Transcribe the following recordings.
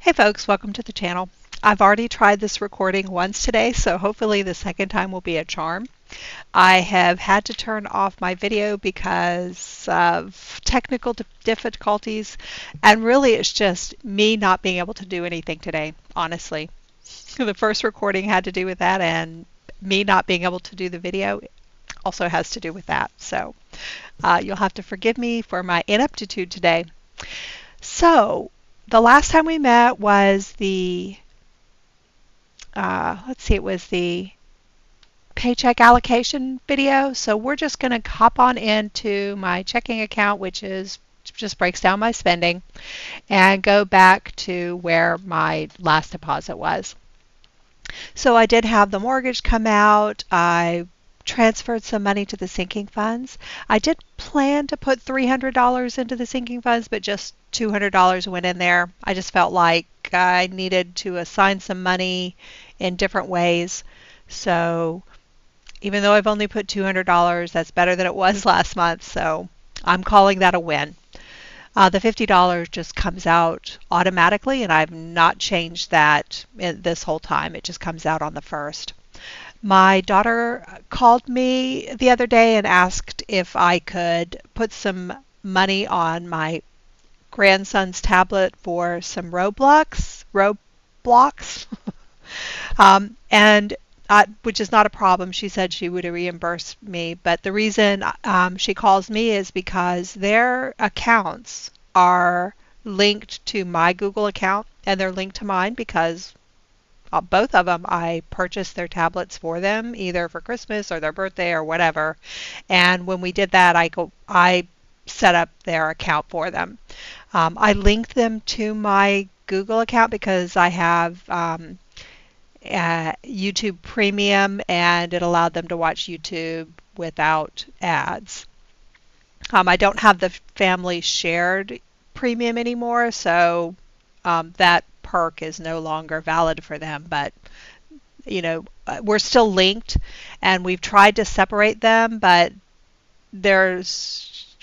Hey folks, welcome to the channel. I've already tried this recording once today, so hopefully the second time will be a charm. I have had to turn off my video because of technical difficulties, and really it's just me not being able to do anything today, honestly. The first recording had to do with that, and me not being able to do the video also has to do with that. So you'll have to forgive me for my ineptitude today. So the last time we met was it was the paycheck allocation video. So we're just going to hop on into my checking account, which is just breaks down my spending, and go back to where my last deposit was. So I did have the mortgage come out. I transferred some money to the sinking funds. I did plan to put $300 into the sinking funds, but just $200 went in there. I just felt like I needed to assign some money in different ways. So even though I've only put $200, that's better than it was last month. So I'm calling that a win. The $50 just comes out automatically, and I've not changed that this whole time. It just comes out on the 1st. My daughter called me the other day and asked if I could put some money on my grandson's tablet for some Roblox, and which is not a problem. She said she would reimburse me, but the reason she calls me is because their accounts are linked to my Google account, and they're linked to mine because both of them, I purchased their tablets for them, either for Christmas or their birthday or whatever. And when we did that, I set up their account for them. I linked them to my Google account because I have YouTube Premium, and it allowed them to watch YouTube without ads. I don't have the family shared premium anymore, so that perk is no longer valid for them, but we're still linked, and we've tried to separate them, but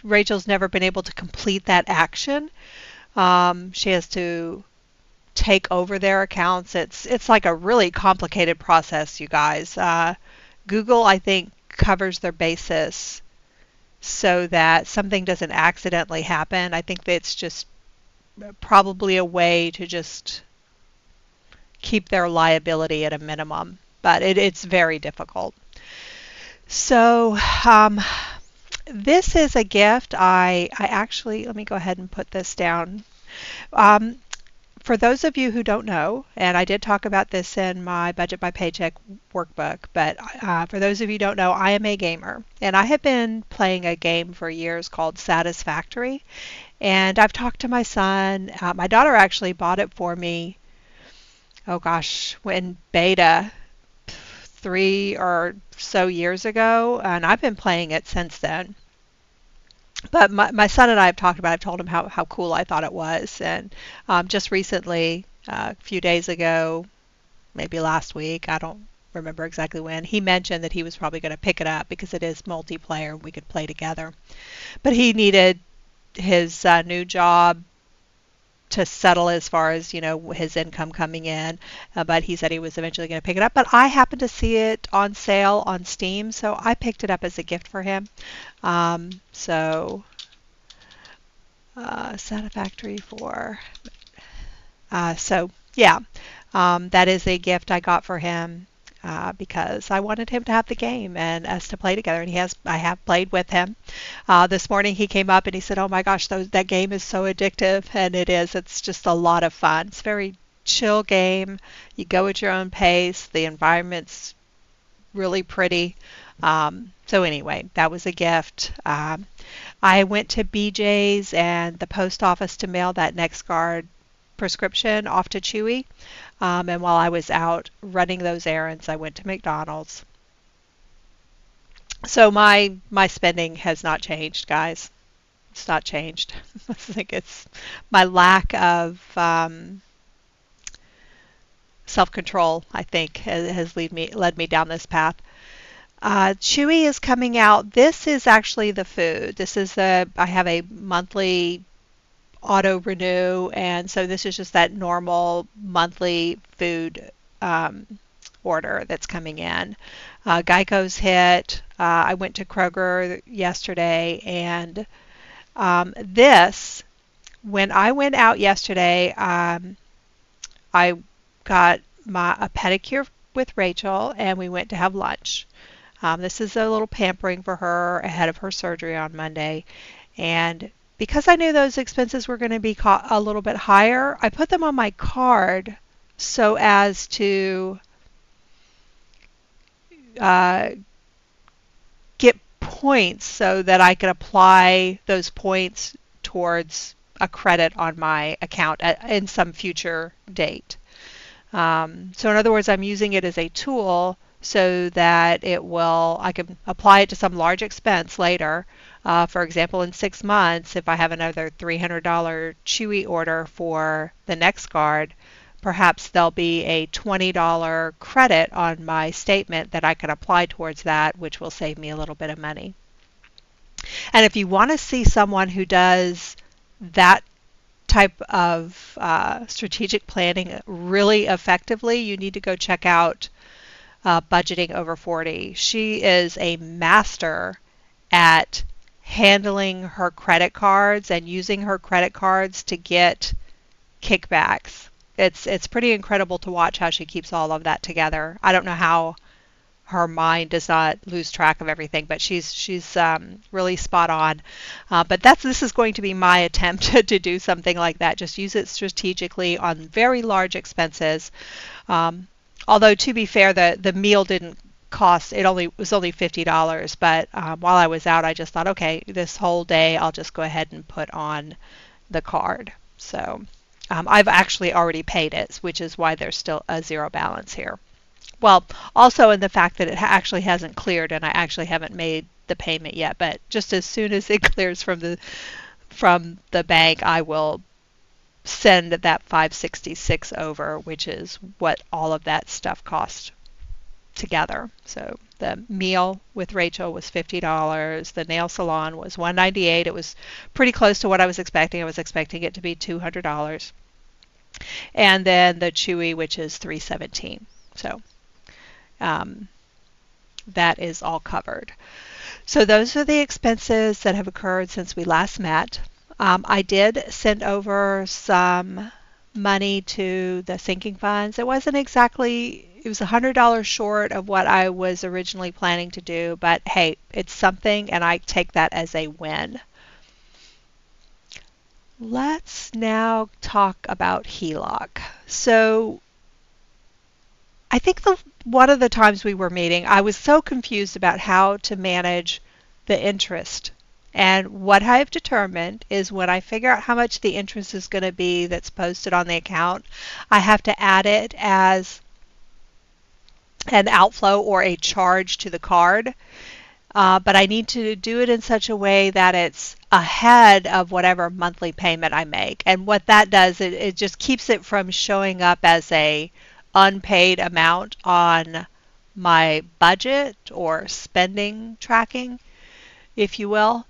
Rachel's never been able to complete that action. She has to take over their accounts. It's like a really complicated process, you guys. Google, I think, covers their basis so that something doesn't accidentally happen. I think that it's just probably a way to just keep their liability at a minimum, but it's very difficult. So this is a gift. I actually, let me go ahead and put this down. For those of you who don't know, and I did talk about this in my Budget by Paycheck workbook, but for those of you who don't know, I am a gamer, and I have been playing a game for years called Satisfactory. And I've talked to my son. My daughter actually bought it for me, oh gosh, in beta 3 or so years ago, and I've been playing it since then. But my son and I have talked about it. I've told him how cool I thought it was. And just recently, a few days ago, maybe last week, I don't remember exactly when, he mentioned that he was probably going to pick it up because it is multiplayer and we could play together. But he needed his new job to settle as far as his income coming in, but he said he was eventually going to pick it up. But I happened to see it on sale on Steam, so I picked it up as a gift for him. Satisfactory for so yeah, that is a gift I got for him because I wanted him to have the game and us to play together, and I have played with him. This morning he came up and he said, "Oh my gosh, that game is so addictive," and it is. It's just a lot of fun. It's a very chill game. You go at your own pace. The environment's really pretty. So anyway, that was a gift. I went to BJ's and the post office to mail that NextGuard prescription off to Chewy. And while I was out running those errands, I went to McDonald's. So my spending has not changed, guys. It's not changed. I think it's my lack of self-control, I think, has led me down this path. Chewy is coming out. This is actually the food. I have a monthly auto renew, and so this is just that normal monthly food order that's coming in. Geico's hit. I went to Kroger yesterday, and when I went out yesterday, I got a pedicure with Rachel, and we went to have lunch. This is a little pampering for her ahead of her surgery on Monday. And because I knew those expenses were going to be a little bit higher, I put them on my card so as to get points so that I could apply those points towards a credit on my account in some future date. So in other words, I'm using it as a tool so that I can apply it to some large expense later. For example, in 6 months, if I have another $300 Chewy order for the next guard, perhaps there'll be a $20 credit on my statement that I can apply towards that, which will save me a little bit of money. And if you want to see someone who does that type of strategic planning really effectively, you need to go check out Budgeting Over 40. She is a master at handling her credit cards and using her credit cards to get kickbacks. It's pretty incredible to watch how she keeps all of that together. I don't know how her mind does not lose track of everything, but she's really spot on. But this is going to be my attempt to do something like that. Just use it strategically on very large expenses. Although to be fair, the meal didn't cost. It was only $50. But while I was out, I just thought, okay, this whole day I'll just go ahead and put on the card. So I've actually already paid it, which is why there's still a zero balance here. Well, also in the fact that it actually hasn't cleared and I actually haven't made the payment yet, but just as soon as it clears from the bank, I will send that $566 over, which is what all of that stuff cost together. So the meal with Rachel was $50. The nail salon was $198. It was pretty close to what I was expecting. I was expecting it to be $200. And then the Chewy, which is $317. So that is all covered. So those are the expenses that have occurred since we last met. I did send over some money to the sinking funds. It was $100 short of what I was originally planning to do, but hey, it's something, and I take that as a win. Let's now talk about HELOC. So I think one of the times we were meeting, I was so confused about how to manage the interest. And what I've determined is when I figure out how much the interest is going to be that's posted on the account, I have to add it as an outflow or a charge to the card. But I need to do it in such a way that it's ahead of whatever monthly payment I make. And what that does, it just keeps it from showing up as a unpaid amount on my budget or spending tracking, if you will.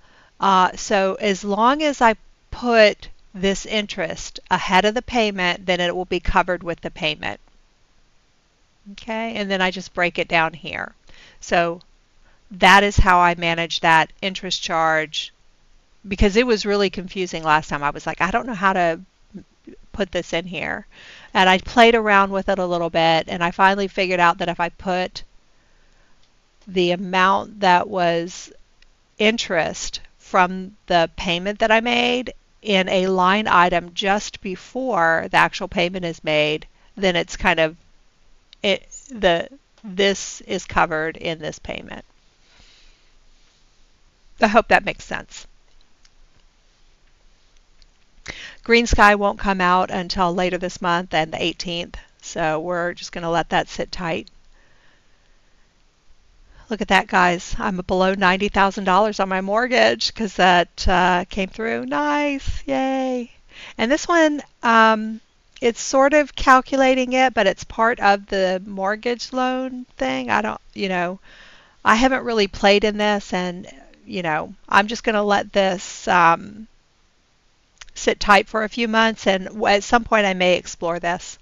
So as long as I put this interest ahead of the payment, then it will be covered with the payment. Okay, and then I just break it down here. So that is how I manage that interest charge, because it was really confusing last time. I was like, I don't know how to put this in here. And I played around with it a little bit, and I finally figured out that if I put the amount that was interest from the payment that I made in a line item just before the actual payment is made, then it's kind of this is covered in this payment. I hope that makes sense. Green Sky won't come out until later this month and the 18th, so we're just going to let that sit tight. Look at that, guys. I'm below $90,000 on my mortgage because that came through. Nice. Yay. And this one, it's sort of calculating it, but it's part of the mortgage loan thing. I haven't really played in this, and, I'm just going to let this sit tight for a few months, and at some point I may explore this.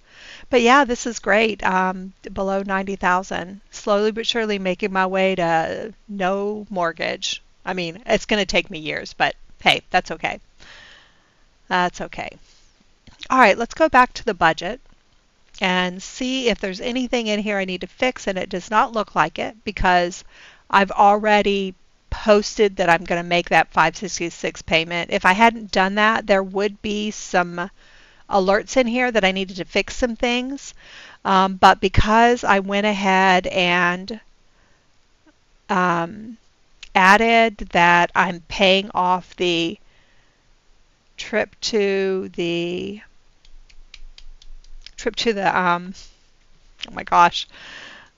But yeah, this is great. Below 90,000, slowly but surely making my way to no mortgage. I mean, it's going to take me years, but hey, that's okay. That's okay. All right, let's go back to the budget and see if there's anything in here I need to fix, and it does not look like it because I've already posted that I'm going to make that 566 payment. If I hadn't done that, there would be some alerts in here that I needed to fix some things. But because I went ahead and added that I'm paying off the trip to the oh my gosh,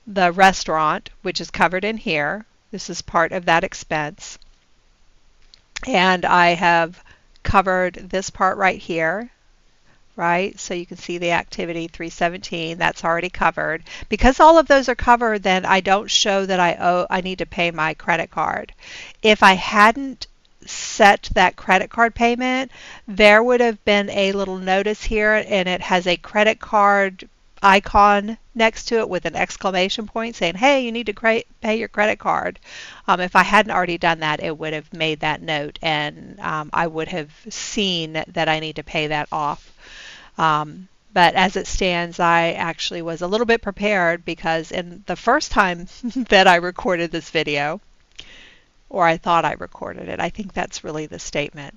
the restaurant, which is covered in here. This is part of that expense. And I have covered this part right here, right? So you can see the activity 317, that's already covered. Because all of those are covered, then I don't show that I need to pay my credit card. If I hadn't set that credit card payment, there would have been a little notice here, and it has a credit card icon next to it with an exclamation point saying, hey, you need to pay your credit card. If I hadn't already done that, it would have made that note, and I would have seen that I need to pay that off. But as it stands, I actually was a little bit prepared because in the first time that I recorded this video, or I thought I recorded it, I think that's really the statement,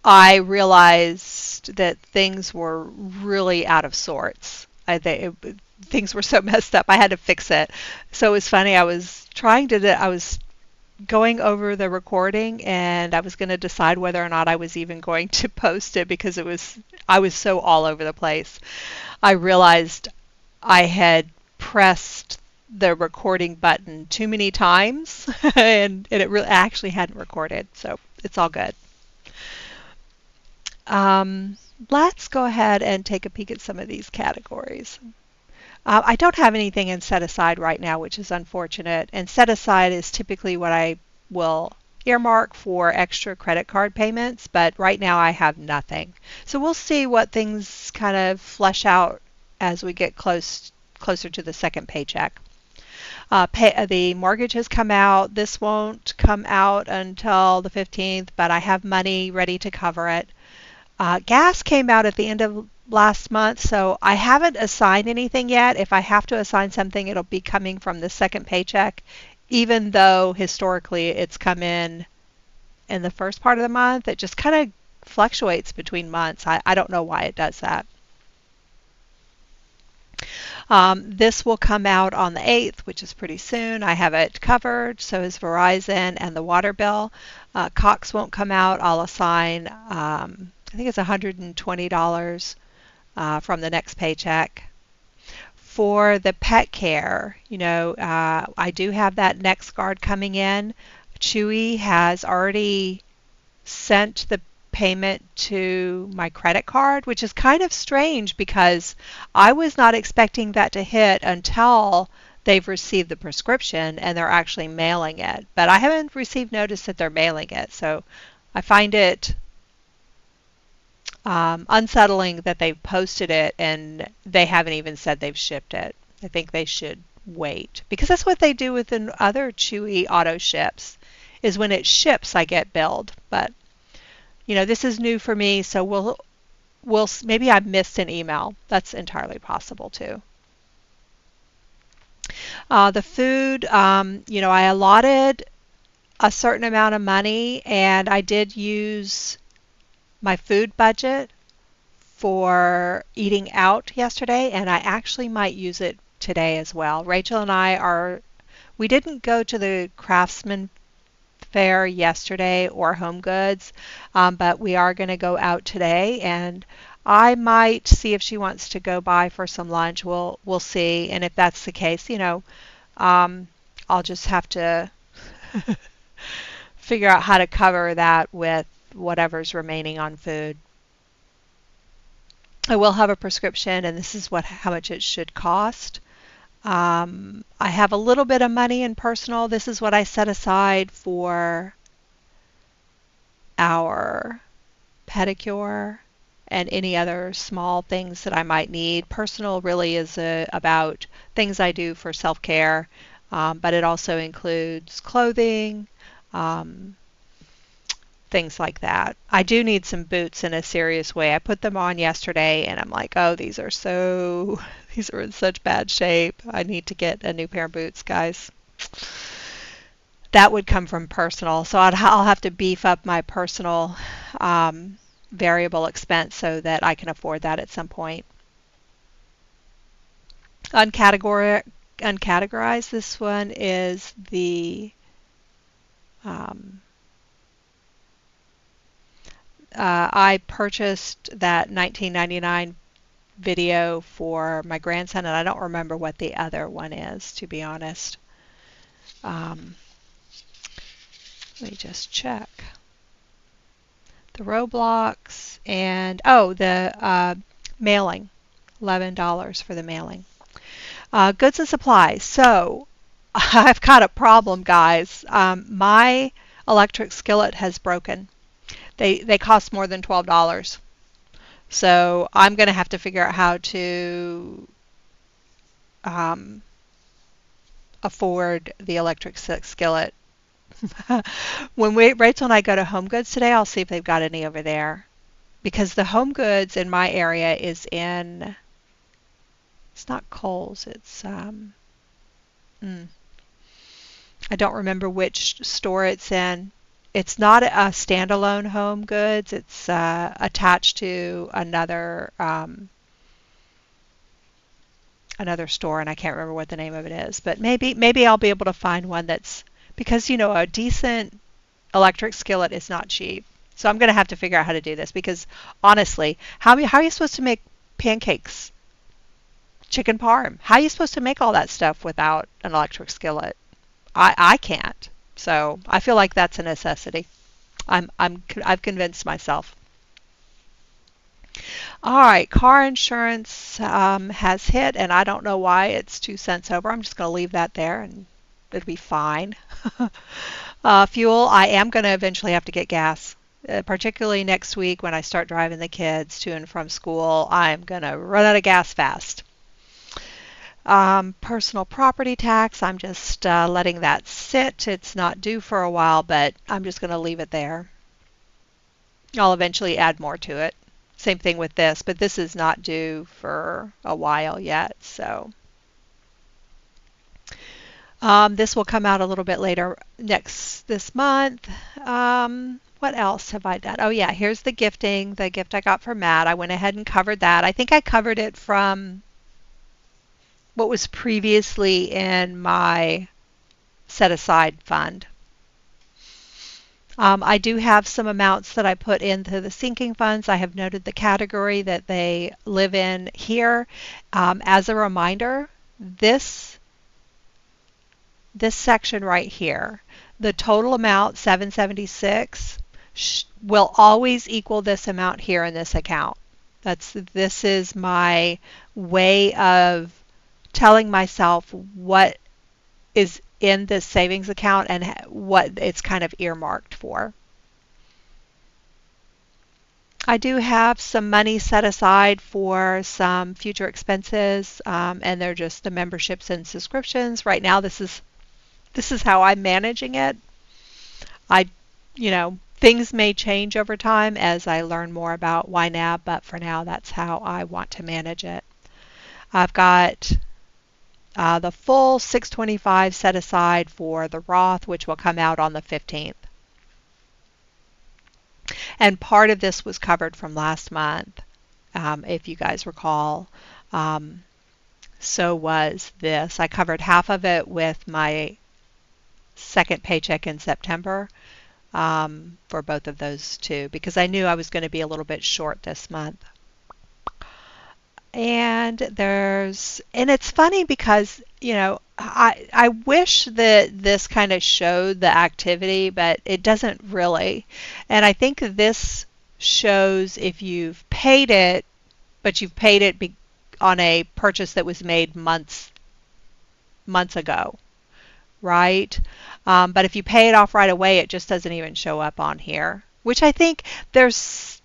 I realized that things were really out of sorts. Things were so messed up, I had to fix it. So it was funny, I was going over the recording, and I was going to decide whether or not I was even going to post it because I was so all over the place. I realized I had pressed the recording button too many times and it really actually hadn't recorded, so it's all good. Let's go ahead and take a peek at some of these categories. I don't have anything in set aside right now, which is unfortunate, and set aside is typically what I will earmark for extra credit card payments, but right now I have nothing. So we'll see what things kind of flesh out as we get closer to the second paycheck. The mortgage has come out. This won't come out until the 15th, but I have money ready to cover it. Gas came out at the end of last month, so I haven't assigned anything yet. If I have to assign something, it'll be coming from the second paycheck, even though historically it's come in the first part of the month. It just kind of fluctuates between months. I don't know why it does that. This will come out on the 8th, which is pretty soon. I have it covered, so is Verizon and the water bill. Cox won't come out. I'll assign, I think it's $120 from the next paycheck. For the pet care, I do have that next guard coming in. Chewy has already sent the payment to my credit card, which is kind of strange because I was not expecting that to hit until they've received the prescription and they're actually mailing it. But I haven't received notice that they're mailing it, so I find it unsettling that they've posted it and they haven't even said they've shipped it. I think they should wait, because that's what they do with the other Chewy auto ships, is when it ships I get billed. But this is new for me, so we'll maybe I missed an email. That's entirely possible too. The food, I allotted a certain amount of money, and I did use my food budget for eating out yesterday, and I actually might use it today as well. Rachel and we didn't go to the Craftsman Fair yesterday or Home Goods, but we are going to go out today, and I might see if she wants to go by for some lunch. We'll see, and if that's the case, I'll just have to figure out how to cover that with whatever's remaining on food. I will have a prescription, and this is how much it should cost. I have a little bit of money in personal. This is what I set aside for our pedicure and any other small things that I might need. Personal really is about things I do for self-care, but it also includes clothing, um, things like that. I do need some boots in a serious way. I put them on yesterday and I'm like, oh, these are in such bad shape. I need to get a new pair of boots, guys. That would come from personal. So I'll have to beef up my personal variable expense so that I can afford that at some point. Uncategorized, this one is the I purchased that 1999 video for my grandson, and I don't remember what the other one is, to be honest. Let me just check. The Roblox and, the mailing, $11 for the mailing. Goods and supplies. So I've got a problem, guys. My electric skillet has broken. They cost more than $12. So I'm going to have to figure out how to afford the electric skillet. When Rachel and I go to Home Goods today, I'll see if they've got any over there. Because the Home Goods in my area is it's not Kohl's, it's, I don't remember which store it's in. It's not a standalone Home Goods. It's attached to another store, and I can't remember what the name of it is. But maybe I'll be able to find one that's, because a decent electric skillet is not cheap. So I'm going to have to figure out how to do this, because honestly, how are you supposed to make pancakes, chicken parm? How are you supposed to make all that stuff without an electric skillet? I can't. So I feel like that's a necessity. I've convinced myself. All right, car insurance has hit, and I don't know why it's 2 cents over. I'm just going to leave that there, and it'll be fine. Fuel, I am going to eventually have to get gas. Particularly next week when I start driving the kids to and from school, I'm going to run out of gas fast. Personal property tax, I'm just letting that sit. It's not due for a while, but I'm just going to leave it there. I'll eventually add more to it. Same thing with this, but this is not due for a while yet. So this will come out a little bit later this month. What else have I done? Oh yeah, here's the gift I got for Matt. I went ahead and covered that. I think I covered it from what was previously in my set aside fund. I do have some amounts that I put into the sinking funds. I have noted the category that they live in here. As a reminder, this section right here, the total amount, 776, will always equal this amount here in this account. This is my way of telling myself what is in this savings account and what it's kind of earmarked for. I do have some money set aside for some future expenses, and they're just the memberships and subscriptions. Right now, this is how I'm managing it. Things may change over time as I learn more about YNAB, but for now, that's how I want to manage it. I've got the full $625 set aside for the Roth, which will come out on the 15th. And part of this was covered from last month, if you guys recall. So was this. I covered half of it with my second paycheck in September for both of those two, because I knew I was going to be a little bit short this month. And it's funny because, I wish that this kind of showed the activity, but it doesn't really. And I think this shows if you've paid it, but you've paid it on a purchase that was made months ago, right? But if you pay it off right away, it just doesn't even show up on here, which I think there's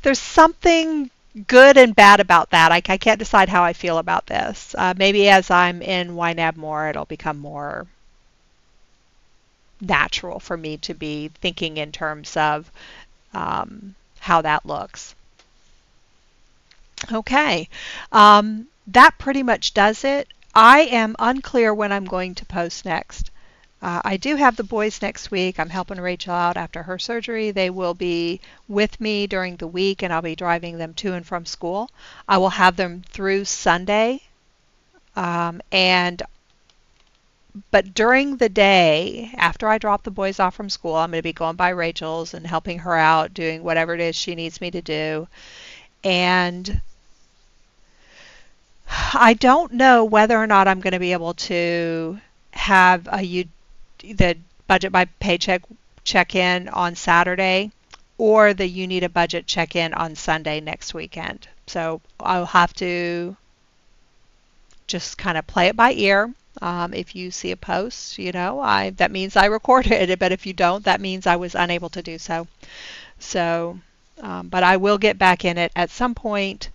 there's something good and bad about that. I can't decide how I feel about this. Maybe as I'm in YNAB more, it'll become more natural for me to be thinking in terms of how that looks. Okay, that pretty much does it. I am unclear when I'm going to post next. I do have the boys next week. I'm helping Rachel out after her surgery. They will be with me during the week, and I'll be driving them to and from school. I will have them through Sunday, and but during the day, after I drop the boys off from school, I'm going to be going by Rachel's and helping her out, doing whatever it is she needs me to do. And I don't know whether or not I'm going to be able to have the budget by paycheck check-in on Saturday or the you need a budget check-in on Sunday next weekend. So I'll have to just kind of play it by ear. If you see a post, that means I recorded it, but if you don't, that means I was unable to do so. But I will get back in it at some point.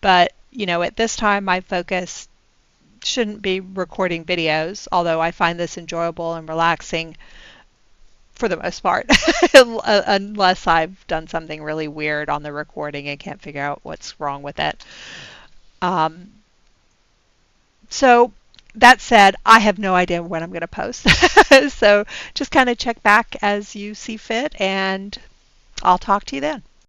But, at this time, my focus shouldn't be recording videos, although I find this enjoyable and relaxing for the most part, unless I've done something really weird on the recording and can't figure out what's wrong with it. So that said, I have no idea when I'm going to post. So just kind of check back as you see fit, and I'll talk to you then.